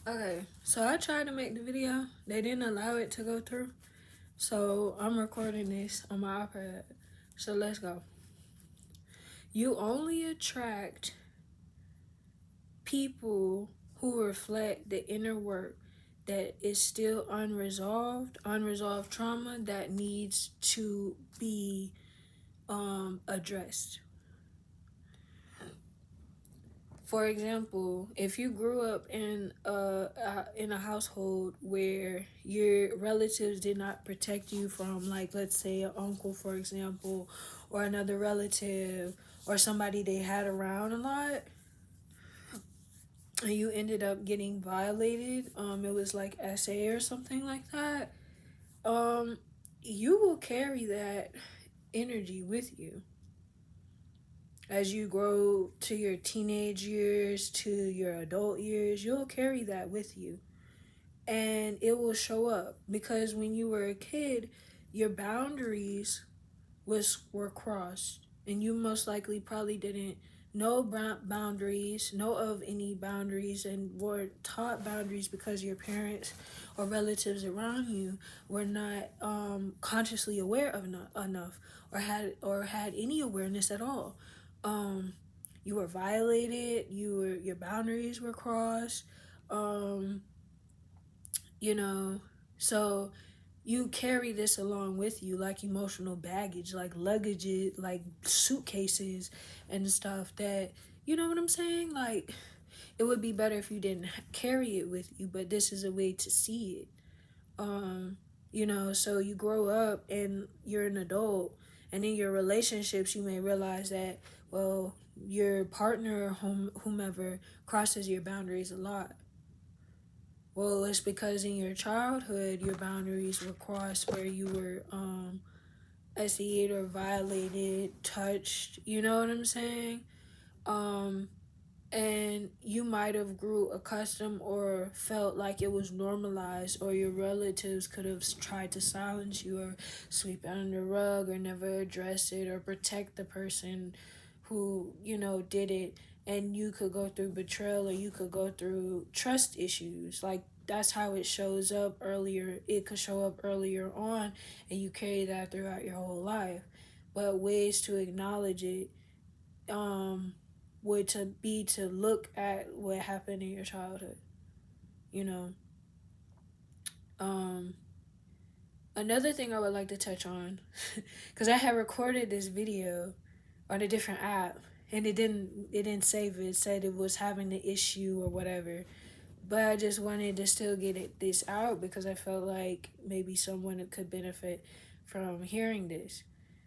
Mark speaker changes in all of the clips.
Speaker 1: Okay, so I tried to make the video. They didn't allow it to go through. So I'm recording this on my iPad. So let's go. You only attract people who reflect the inner work that is still unresolved trauma that needs to be addressed. For example, if you grew up in a household where your relatives did not protect you from, like, let's say an uncle, for example, or another relative, or somebody they had around a lot, and you ended up getting violated, it was like SA or something like that, um, you will carry that energy with you as you grow to your teenage years, to your adult years. You'll carry that with you, and it will show up because when you were a kid, your boundaries were crossed, and you most likely probably didn't know know of any boundaries, and were taught boundaries because your parents or relatives around you were not consciously aware of enough, or had any awareness at all. um, you were violated, your boundaries were crossed, um, you know, so you carry this along with you like emotional baggage, like luggage, like suitcases and stuff that, you know what I'm saying? Like, it would be better if you didn't carry it with you, but this is a way to see it. Um, so you grow up and you're an adult, and in your relationships, you may realize that, well, your partner or whomever crosses your boundaries a lot. Well, it's because in your childhood, your boundaries were crossed where you were SE'd or violated, touched, you know what I'm saying? Um, and you might have grew accustomed or felt like it was normalized, or your relatives could have tried to silence you or sweep it under the rug or never address it or protect the person who, did it. And you could go through betrayal, or you could go through trust issues. Like, that's how it shows up earlier. It could show up earlier on, and you carry that throughout your whole life. But ways to acknowledge it, um, would to be to look at what happened in your childhood. You know, um, another thing I would like to touch on, because I had recorded this video on a different app, and it didn't save it. It said it was having the issue or whatever. But I just wanted to still this out because I felt like maybe someone could benefit from hearing this.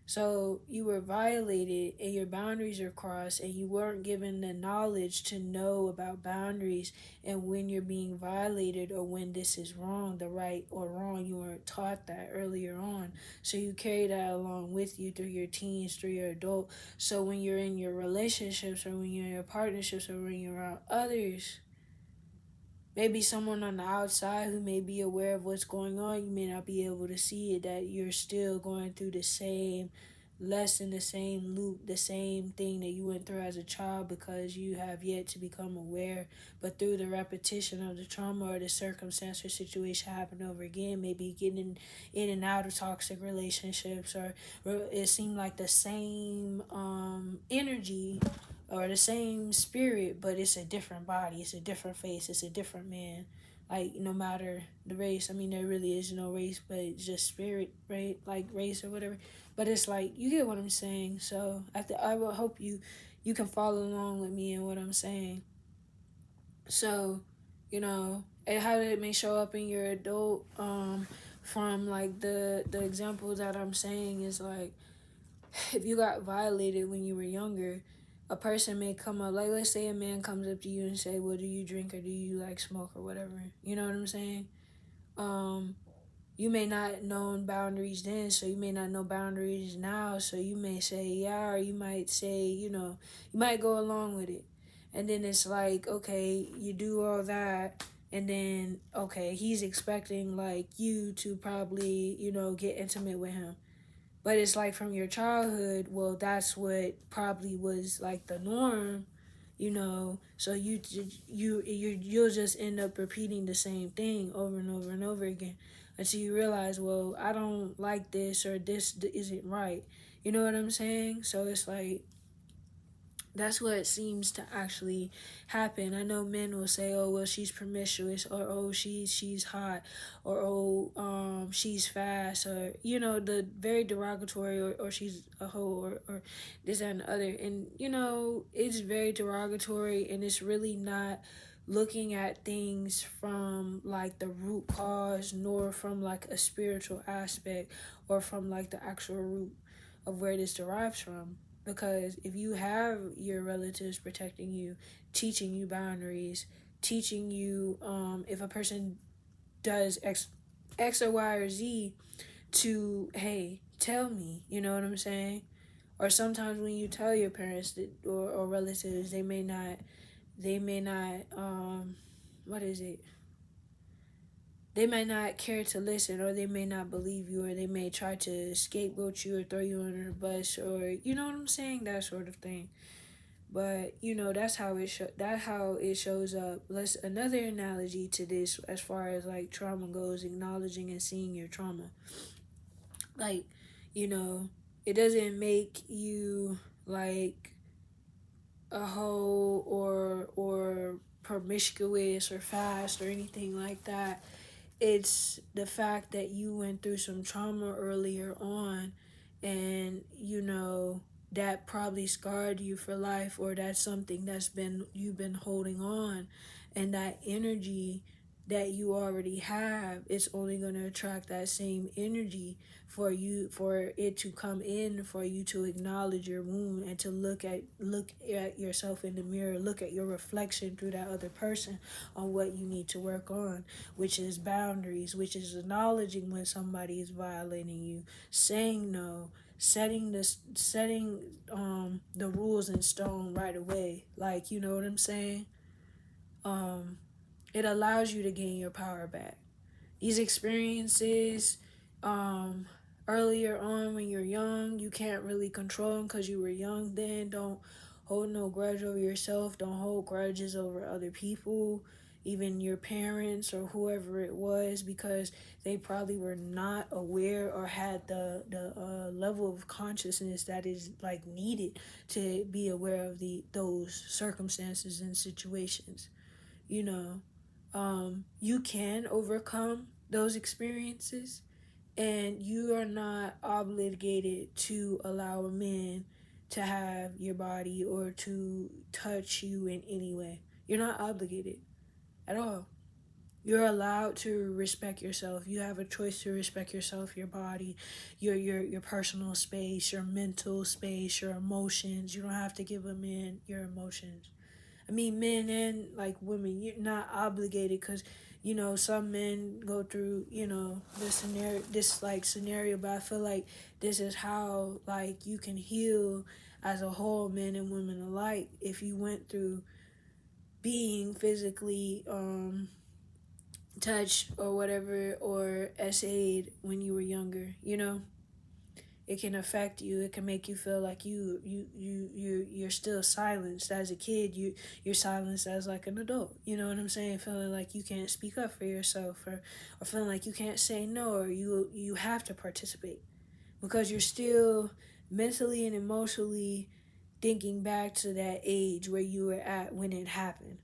Speaker 1: So you were violated and your boundaries are crossed, and you weren't given the knowledge to know about boundaries and when you're being violated or when this is wrong, the right or wrong. You weren't taught that earlier on. So you carry that along with you through your teens, through your adult. So when you're in your relationships, or when you're in your partnerships, or when you're around others, maybe someone on the outside who may be aware of what's going on, you may not be able to see it, that you're still going through the same lesson, the same loop, the same thing that you went through as a child, because you have yet to become aware. But through the repetition of the trauma or the circumstance or situation happen over again, maybe getting in and out of toxic relationships, or it seemed like the same energy or the same spirit, but it's a different body, it's a different face, it's a different man. Like, no matter the race, I mean, there really is no race, but it's just spirit, right? Like race or whatever. But it's like, you get what I'm saying. So I will hope you can follow along with me in what I'm saying. So, and how it may show up in your adult, from like the examples that I'm saying is like, if you got violated when you were younger, a person may come up, like, let's say a man comes up to you and say, well, do you drink or do you like smoke or whatever? You know what I'm saying? Um, you may not know boundaries then, so you may not know boundaries now, so you may say yeah, or you might say, you might go along with it. And then it's like, okay, you do all that, and then, okay, he's expecting like you to probably, get intimate with him. But it's like from your childhood, well, that's what probably was like the norm, So you'll just end up repeating the same thing over and over and over again until you realize, well, I don't like this, or this isn't right. You know what I'm saying? So it's like that's what seems to actually happen. I know men will say, "Oh, well, she's promiscuous," or "Oh, she's hot," or "Oh, she's fast," or the very derogatory, or "She's a hoe," or this that, and the other. And it's very derogatory, and it's really not looking at things from like the root cause, nor from like a spiritual aspect, or from like the actual root of where this derives from. Because if you have your relatives protecting you, teaching you boundaries, teaching you, if a person does X or Y or Z, to, hey, tell me, you know what I'm saying? Or sometimes when you tell your parents that, or relatives, they may not, what is it? They may not care to listen, or they may not believe you, or they may try to scapegoat you or throw you under the bus, or you know what I'm saying, that sort of thing. But that's how it shows up. Let's Another analogy to this, as far as like trauma goes, acknowledging and seeing your trauma. Like, you know, it doesn't make you like a hoe, or promiscuous or fast or anything like that. It's the fact that you went through some trauma earlier on, and that probably scarred you for life, or that's something that's been you've been holding on. And that energy that you already have, it's only going to attract that same energy for it to come in, for you to acknowledge your wound, and to look at yourself in the mirror, look at your reflection through that other person, on what you need to work on, which is boundaries, which is acknowledging when somebody is violating you, saying no, setting the rules in stone right away. Like, you know what I'm saying? Um it allows you to gain your power back. These experiences, um earlier on when you're young, you can't really control them because you were young then. Don't hold no grudge over yourself. Don't hold grudges over other people, even your parents or whoever it was, because they probably were not aware, or had the level of consciousness that is like needed to be aware of those circumstances and situations. you know you can overcome those experiences, and you are not obligated to allow a man to have your body or to touch you in any way. You're not obligated at all. You're allowed to respect yourself. You have a choice to respect yourself, your body, your personal space, your mental space, your emotions. You don't have to give a man your emotions. I mean, men and like women, you're not obligated, because some men go through this scenario, but I feel like this is how like you can heal as a whole, men and women alike, if you went through being physically touched or whatever, or essayed when you were younger. It can affect you. It can make you feel like you're still silenced as a kid. You're silenced as like an adult. You know what I'm saying? Feeling like you can't speak up for yourself, or feeling like you can't say no, or you have to participate, because you're still mentally and emotionally thinking back to that age where you were at when it happened.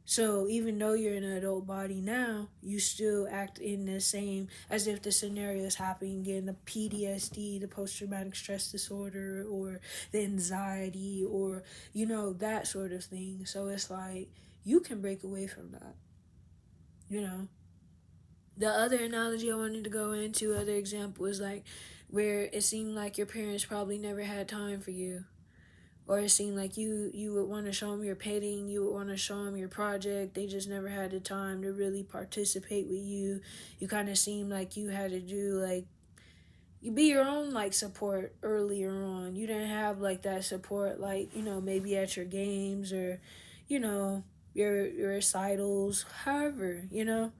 Speaker 1: So even though you're in an adult body now, you still act in the same, as if the scenario is happening again. The PTSD, the post traumatic stress disorder, or the anxiety, or that sort of thing. So it's like you can break away from that. You know. The other analogy I wanted to go into, other example, is like where it seemed like your parents probably never had time for you, or it seemed like you would want to show them your painting, you would want to show them your project. They just never had the time to really participate with you. You kind of seemed like you had to do like you be your own like support earlier on. You didn't have like that support, like maybe at your games, or you know your recitals. However, you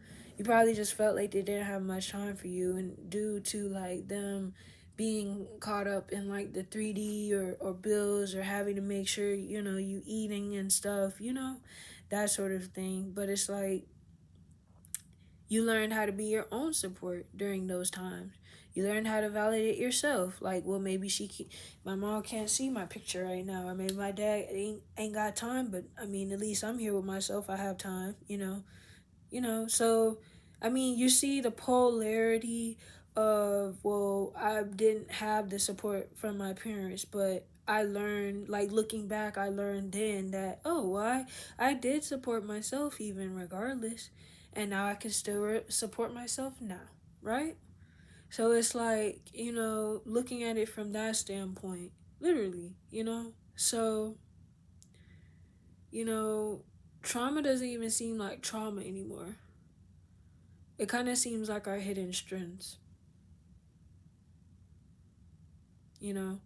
Speaker 1: probably just felt like they didn't have much time for you, and due to like them being caught up in like the 3D or bills or having to make sure, you eating and stuff, that sort of thing. But it's like you learn how to be your own support during those times. You learn how to validate yourself. Like, well, maybe my mom can't see my picture right now, or maybe my dad ain't got time. But I mean, at least I'm here with myself. I have time. So I mean, you see the polarity of, well, I didn't have the support from my parents, but I learned, like, looking back, I learned then that, oh, well, I did support myself even regardless, and now I can still support myself now, right? So it's like, looking at it from that standpoint, literally, so, you know trauma doesn't even seem like trauma anymore. It kind of seems like our hidden strengths, you know.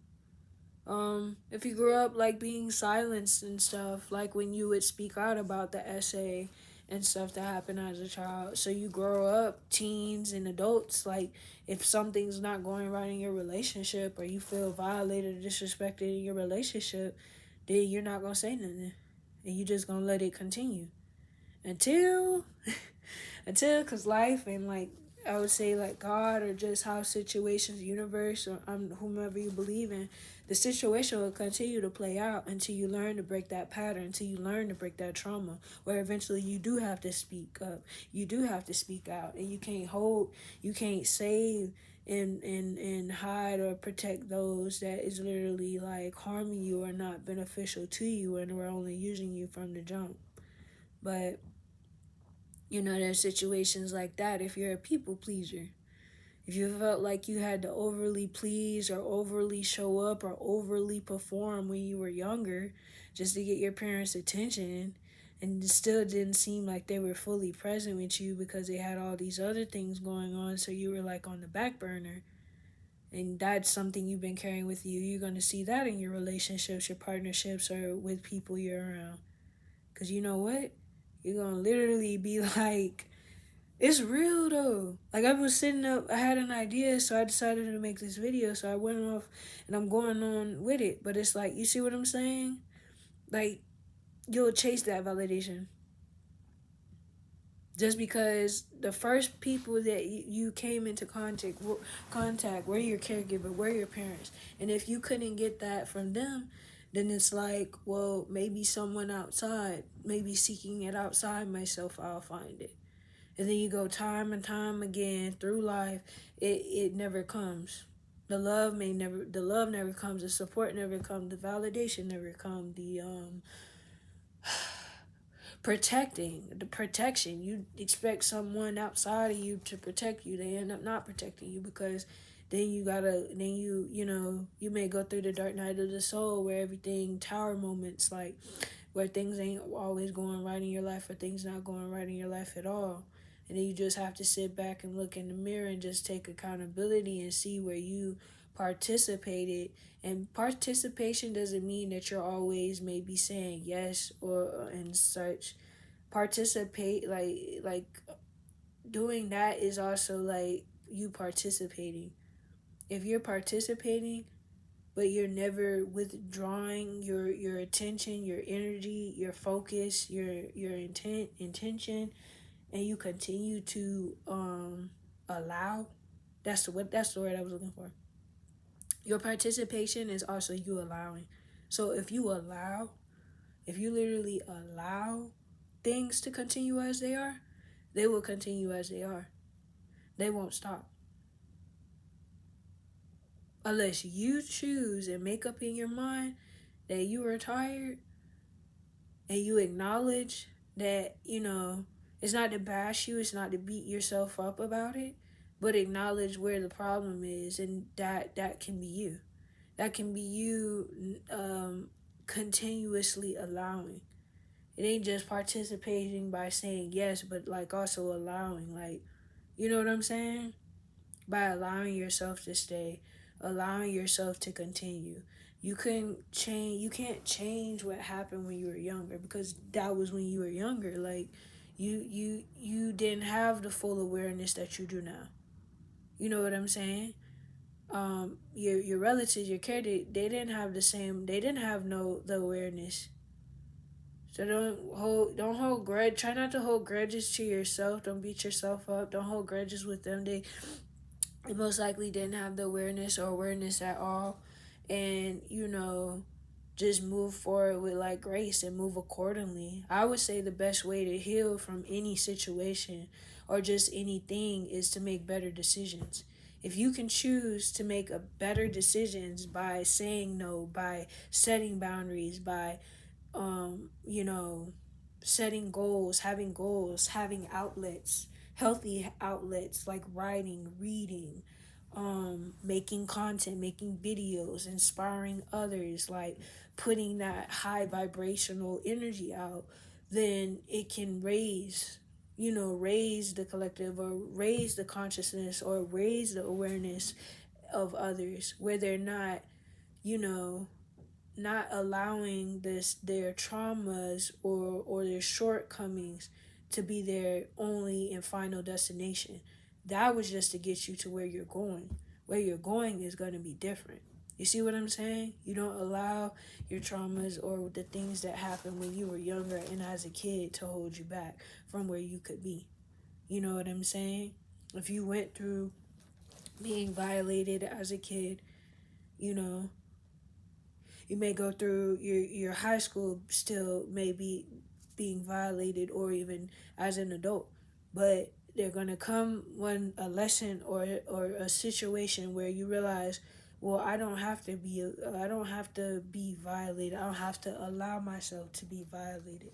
Speaker 1: If you grew up like being silenced and stuff, like when you would speak out about the essay and stuff that happened as a child, so you grow up, teens and adults, like if something's not going right in your relationship or you feel violated or disrespected in your relationship, then you're not gonna say nothing, and you just gonna let it continue until because life and like I would say like God or just how situations, universe or whomever you believe in, the situation will continue to play out until you learn to break that pattern, until you learn to break that trauma, where eventually you do have to speak up, you do have to speak out, and you can't save and hide or protect those that is literally like harming you or not beneficial to you and we're only using you from the jump. But there's situations like that if you're a people pleaser. If you felt like you had to overly please or overly show up or overly perform when you were younger just to get your parents' attention, and it still didn't seem like they were fully present with you because they had all these other things going on, so you were like on the back burner, and that's something you've been carrying with you, you're going to see that in your relationships, your partnerships, or with people you're around. Because you know what? You're going to literally be like, it's real though. Like I was sitting up, I had an idea, so I decided to make this video. So I went off, and I'm going on with it. But it's like, you see what I'm saying? Like you'll chase that validation just because the first people that you came into contact were your caregiver, were your parents, and if you couldn't get that from them, then it's like, well, maybe someone outside, maybe seeking it outside myself, I'll find it. And then you go time and time again through life, it never comes. The love never comes, the support never comes, the validation never comes, the protection. You expect someone outside of you to protect you, they end up not protecting you, because then you may go through the dark night of the soul where everything tower moments, like where things ain't always going right in your life or things not going right in your life at all. And then you just have to sit back and look in the mirror and just take accountability and see where you participated. And participation doesn't mean that you're always maybe saying yes or and such. Participate, like doing that is also like you participating. If you're participating but you're never withdrawing your attention, your energy, your focus, your intention, and you continue to allow. That's the word I was looking for. Your participation is also you allowing. So if you literally allow things to continue as they are, they will continue as they are. They won't stop unless you choose and make up in your mind that you are tired, and you acknowledge that, it's not to bash you, it's not to beat yourself up about it, but acknowledge where the problem is, and that can be you. That can be you continuously allowing. It ain't just participating by saying yes, but like also allowing, like, you know what I'm saying? By allowing yourself to stay, allowing yourself to continue. You can't change what happened when you were younger, because that was when you were younger. Like you didn't have the full awareness that you do now. You know what I'm saying? your relatives, your care, they didn't have the same, they didn't have no the awareness. So don't hold grudge. Try not to hold grudges to yourself. Don't beat yourself up. Don't hold grudges with them. They most likely didn't have the awareness or awareness at all. And, just move forward with like grace and move accordingly. I would say the best way to heal from any situation or just anything is to make better decisions. If you can choose to make a better decisions by saying no, by setting boundaries, by you know, setting goals, having outlets, healthy outlets like writing, reading, making content, making videos, inspiring others, like putting that high vibrational energy out, then it can raise the collective or raise the consciousness or raise the awareness of others where they're not, you know, not allowing their traumas or their shortcomings to be their only and final destination. That was just to get you to where you're going. Where you're going is going to be different. You see what I'm saying? You don't allow your traumas or the things that happened when you were younger and as a kid to hold you back from where you could be. You know what I'm saying? If you went through being violated as a kid, you know, you may go through your high school still maybe being violated or even as an adult, but they're going to come when a lesson or a situation where you realize, well, I don't have to be violated. I don't have to allow myself to be violated.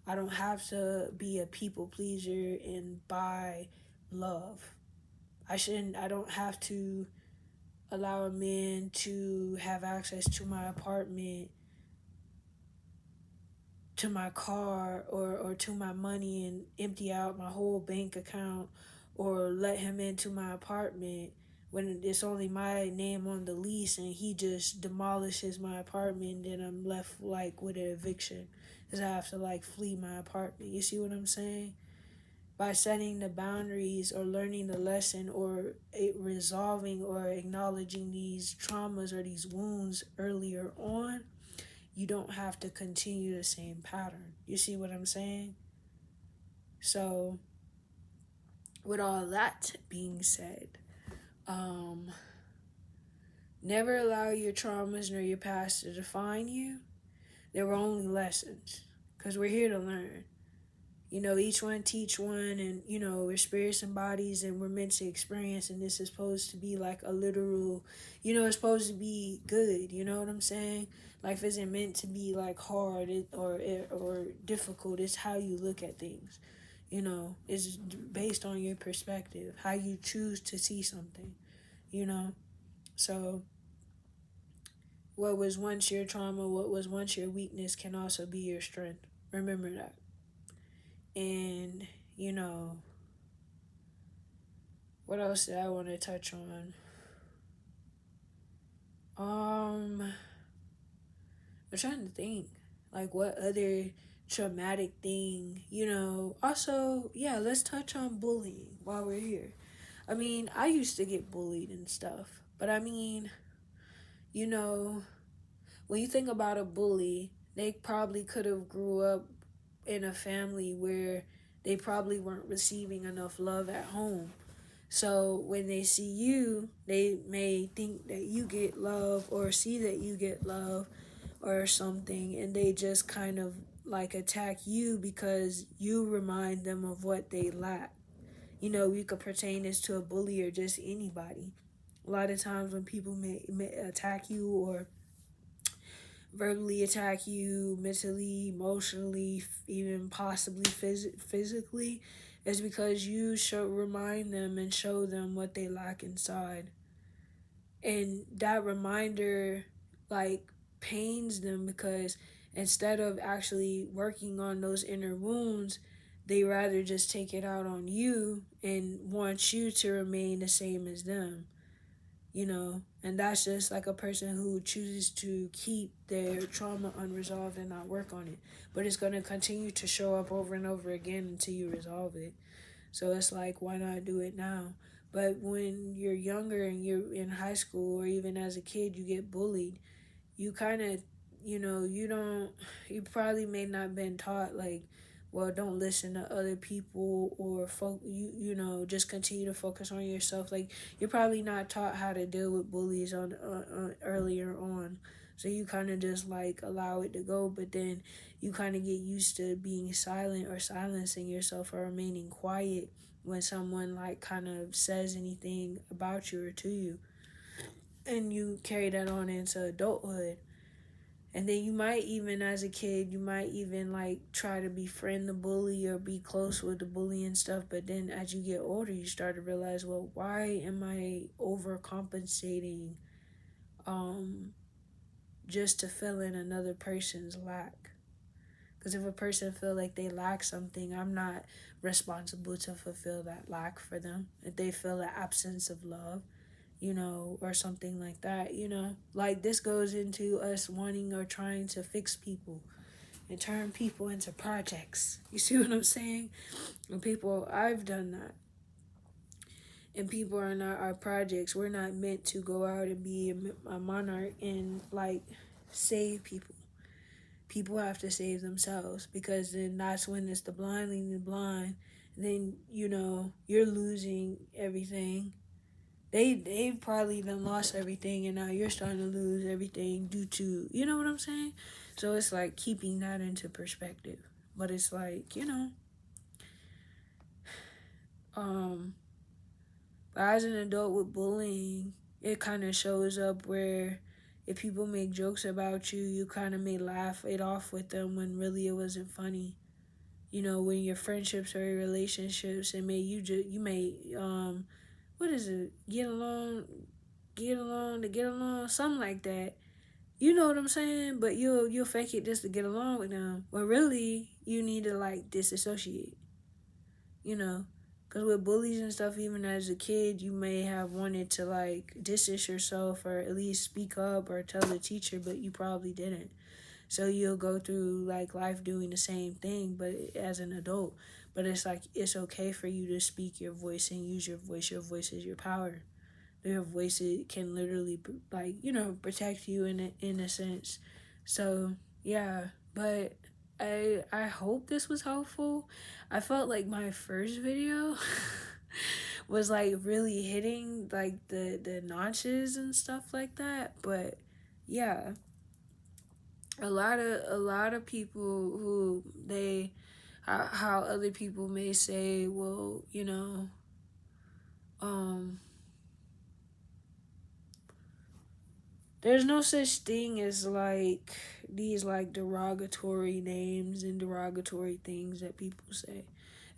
Speaker 1: I don't have to be a people pleaser and buy love. I don't have to allow a man to have access to my apartment, to my car, or to my money and empty out my whole bank account, or let him into my apartment when it's only my name on the lease and he just demolishes my apartment, then I'm left like with an eviction because I have to like flee my apartment. You see what I'm saying? By setting the boundaries or learning the lesson or resolving or acknowledging these traumas or these wounds earlier on, you don't have to continue the same pattern. You see what I'm saying? So, with all that being said, um, never allow your traumas nor your past to define you. They were only lessons because we're here to learn. Each one teach one, and we're spirits and bodies, and we're meant to experience. And this is supposed to be like a literal, it's supposed to be good. You know what I'm saying? Life isn't meant to be like hard or difficult. It's how you look at things. It's based on your perspective, how you choose to see something. You know, so what was once your trauma, what was once your weakness, can also be your strength. Remember that. And what else did I want to touch on? I'm trying to think. Like, what other traumatic thing, Also, yeah, let's touch on bullying while we're here. I mean, I used to get bullied and stuff. But I mean, you know, when you think about a bully, they probably could have grew up in a family where they probably weren't receiving enough love at home. So when they see you, they may think that you get love or see that you get love or something, and they just kind of like attack you because you remind them of what they lack. We could pertain this to a bully or just anybody. A lot of times when people may attack you or verbally attack you, mentally, emotionally, even possibly physically, is because you should remind them and show them what they lack inside. And that reminder, like, pains them because instead of actually working on those inner wounds, they rather just take it out on you and want you to remain the same as them. And that's just like a person who chooses to keep their trauma unresolved and not work on it, but it's going to continue to show up over and over again until you resolve it. So it's like, why not do it now? But when you're younger and you're in high school or even as a kid, you get bullied, you kind of, you don't, you probably may not been taught like, well, don't listen to other people or just continue to focus on yourself. Like, you're probably not taught how to deal with bullies on earlier on. So you kind of just like allow it to go, but then you kind of get used to being silent or silencing yourself or remaining quiet when someone like kind of says anything about you or to you, and you carry that on into adulthood. And then you might even, as a kid, you might even like try to befriend the bully or be close with the bully and stuff. But then as you get older, you start to realize, well, why am I overcompensating um, just to fill in another person's lack? Because if a person feel like they lack something, I'm not responsible to fulfill that lack for them. If they feel the absence of love, or something like that, Like, this goes into us wanting or trying to fix people and turn people into projects. You see what I'm saying? And people, I've done that. And people are not our projects. We're not meant to go out and be a monarch and, like, save people. People have to save themselves, because then that's when it's the blind leading the blind. Then, you're losing everything. They probably then lost everything, and now you're starting to lose everything due to, you know what I'm saying? So it's like keeping that into perspective. But it's like, um as an adult with bullying, it kind of shows up where if people make jokes about you, you kind of may laugh it off with them when really it wasn't funny. When your friendships or your relationships, and you may what is it, get along, something like that. You know what I'm saying? But you'll fake it just to get along with them. When really you need to like disassociate. You know, because with bullies and stuff, even as a kid, you may have wanted to like distance yourself or at least speak up or tell the teacher, but you probably didn't. So you'll go through like life doing the same thing, but as an adult. But it's like it's okay for you to speak your voice and use your voice. Your voice is your power. Their voices can literally like protect you in a sense. So yeah, but I hope this was helpful. I felt like my first video was like really hitting like the notches and stuff like that. But yeah, a lot of people who they how other people may say, well, um there's no such thing as like these like derogatory names and derogatory things that people say.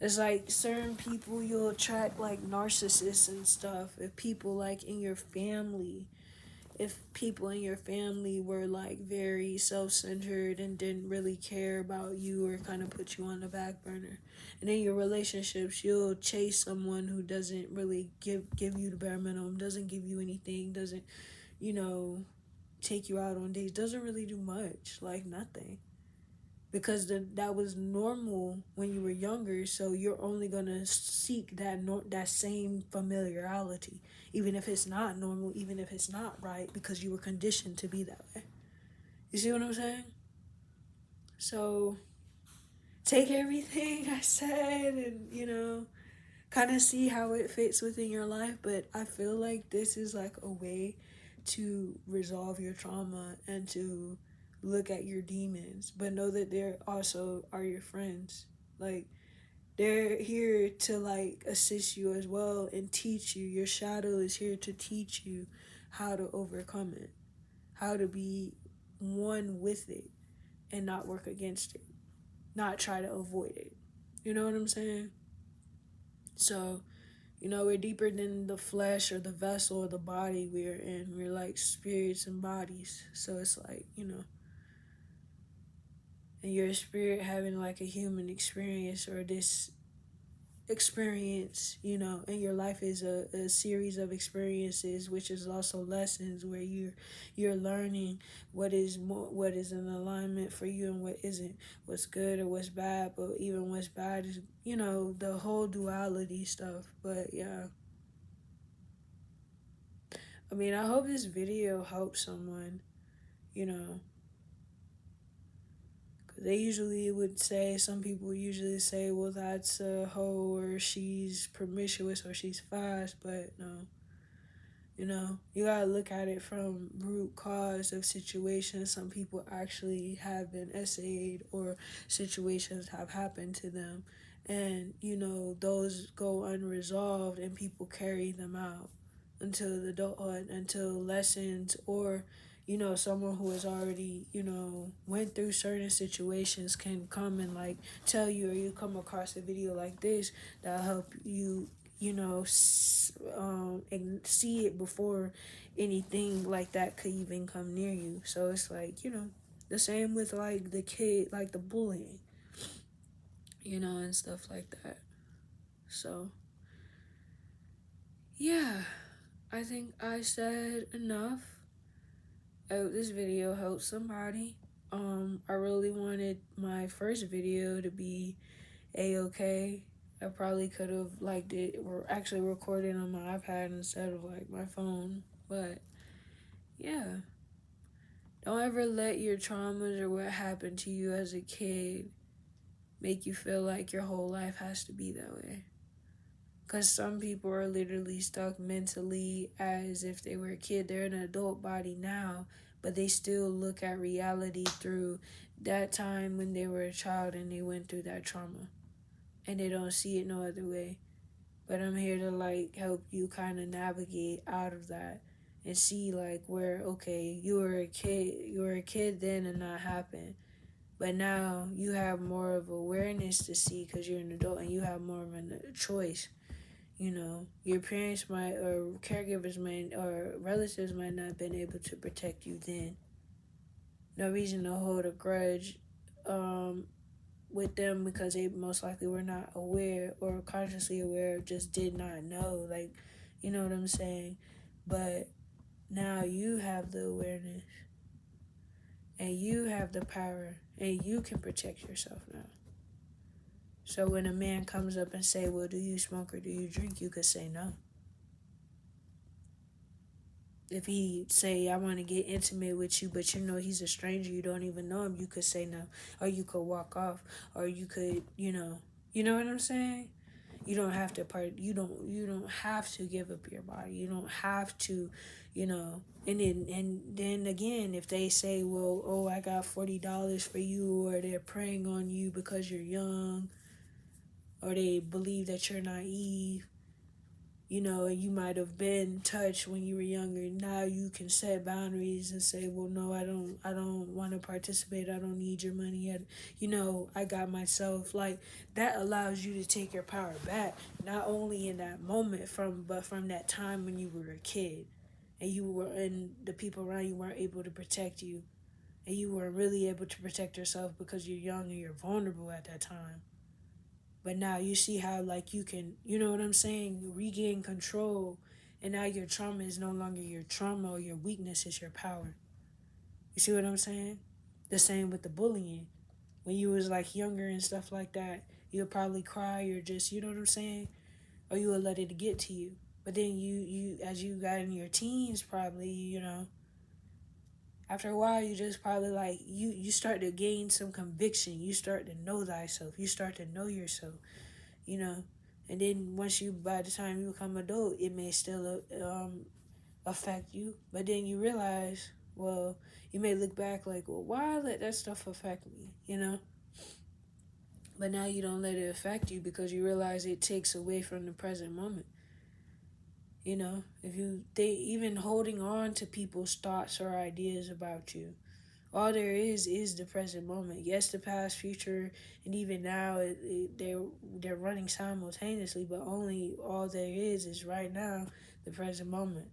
Speaker 1: It's like certain people you'll attract like narcissists and stuff. If people like in your family, if people in your family were like very self-centered and didn't really care about you or kind of put you on the back burner, and in your relationships you'll chase someone who doesn't really give you the bare minimum, doesn't give you anything, doesn't you know take you out on dates, doesn't really do much, like nothing, because that was normal when you were younger. So you're only gonna seek that same familiarity, even if it's not normal, even if it's not right, because you were conditioned to be that way. You see what I'm saying? So take everything I said and kind of see how it fits within your life. But I feel like this is like a way to resolve your trauma and to look at your demons, but know that they also are your friends. Like, they're here to like assist you as well and teach you. Your shadow is here to teach you how to overcome it, how to be one with it and not work against it, not try to avoid it. You know what I'm saying? So, we're deeper than the flesh or the vessel or the body we're in. We're like spirits and bodies. So it's like, and your spirit having like a human experience or this experience, and your life is a series of experiences, which is also lessons where you're learning what is in alignment for you and what isn't, what's good or what's bad. But even what's bad is the whole duality stuff. But yeah, I mean, I hope this video helps someone, you know, 'cause they usually would say, some people usually say, well, that's a hoe, or she's promiscuous, or she's fast, but no. You know, you gotta look at it from root cause of situations. Some people actually have been essayed, or situations have happened to them, and you know those go unresolved, and people carry them out until the adulthood, until lessons, or you know someone who has already went through certain situations can come and like tell you, or you come across a video like this that help you, and see it before anything like that could even come near you. So it's like, the same with like the kid, like the bullying, and stuff like that. So, yeah, I think I said enough. I hope this video helped somebody. I really wanted my first video to be a-okay. I probably could have liked it or actually recorded on my iPad instead of like my phone. But yeah, don't ever let your traumas or what happened to you as a kid make you feel like your whole life has to be that way. Because some people are literally stuck mentally as if they were a kid. They're in an adult body now, but they still look at reality through that time when they were a child and they went through that trauma. And they don't see it no other way. But I'm here to like help you kind of navigate out of that and see like where, okay, you were a kid then and that happened, but now you have more of awareness to see because you're an adult and you have more of a choice. Your parents might, or caregivers might, or relatives might not have been able to protect you then. No reason to hold a grudge um, with them because they most likely were not aware or consciously aware, just did not know. Like, you know what I'm saying? But now you have the awareness and you have the power and you can protect yourself now. So when a man comes up and say, well, do you smoke or do you drink? You could say no. If he say, I want to get intimate with you, but you know he's a stranger, you don't even know him, you could say no. Or you could walk off. Or you could, you know what I'm saying? You don't have to you don't have to give up your body. You don't have to, and then again, if they say, well, oh, I got $40 for you, or they're preying on you because you're young, or they believe that you're naive, and you might have been touched when you were younger. Now you can set boundaries and say, well, no, I don't want to participate. I don't need your money. I got myself. Like, that allows you to take your power back, not only in that moment but from that time when you were a kid and the people around you weren't able to protect you, and you weren't really able to protect yourself because you're young and you're vulnerable at that time. But now you see how, like, you can, you know what I'm saying, you regain control, and now your trauma is no longer your trauma, or your weakness is your power. You see what I'm saying? The same with the bullying. When you was like younger and stuff like that, you would probably cry, or just, you know what I'm saying, or you would let it get to you. But then you as you got in your teens, probably, after a while, you just probably like you start to gain some conviction. You start to know thyself. You start to know yourself. you know. And then by the time you become adult, it may still affect you. But then you realize, well, you may look back like, well, why let that stuff affect me? But now you don't let it affect you because you realize it takes away from the present moment. If you think, even holding on to people's thoughts or ideas about you, all there is the present moment. Yes, the past, future, and even now, they're running simultaneously, but only all there is right now, the present moment.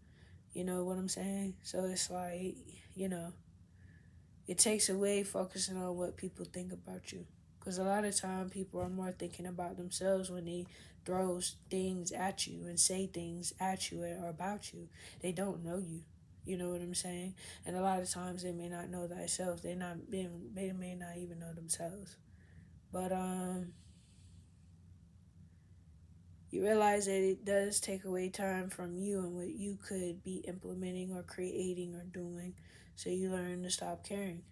Speaker 1: You know what I'm saying? So it's like, you know, it takes away focusing on what people think about you. Because a lot of time people are more thinking about themselves when they throw things at you and say things at you or about you. They don't know you. You know what I'm saying? And a lot of times they may not know themselves. They may not even know themselves. But You realize that it does take away time from you and what you could be implementing or creating or doing. So you learn to stop caring.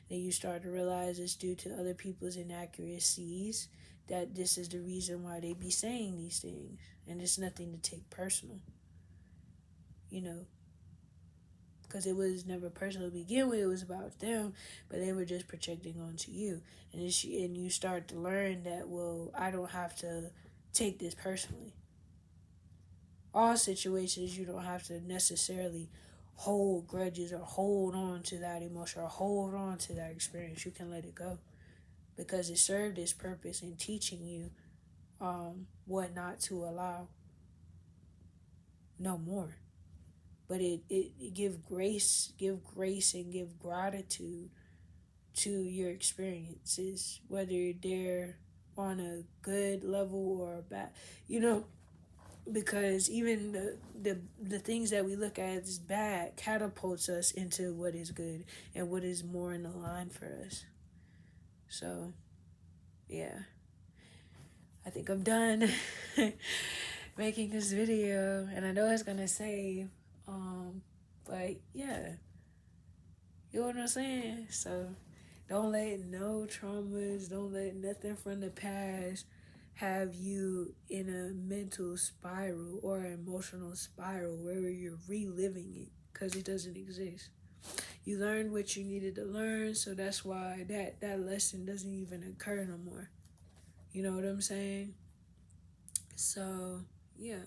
Speaker 1: Then you start to realize it's due to other people's inaccuracies, that this is the reason why they be saying these things. And it's nothing to take personal, you know, because it was never personal to begin with. It was about them, but they were just projecting onto you. And you start to learn that, well, I don't have to take this personally. All situations, you don't have to necessarily hold grudges or hold on to that emotion or hold on to that experience. You can let it go because it served its purpose in teaching you what not to allow no more. But it give grace and give gratitude to your experiences, whether they're on a good level or a bad, you know, because even the things that we look at as bad catapults us into what is good and what is more in the line for us. So yeah, I think I'm done making this video, and I know it's gonna save, but yeah, you know what I'm saying. So don't let no traumas, don't let nothing from the past have you in a mental spiral or an emotional spiral where you're reliving it, because it doesn't exist. You learned what you needed to learn, so that's why that lesson doesn't even occur no more. You know what I'm saying? So, yeah.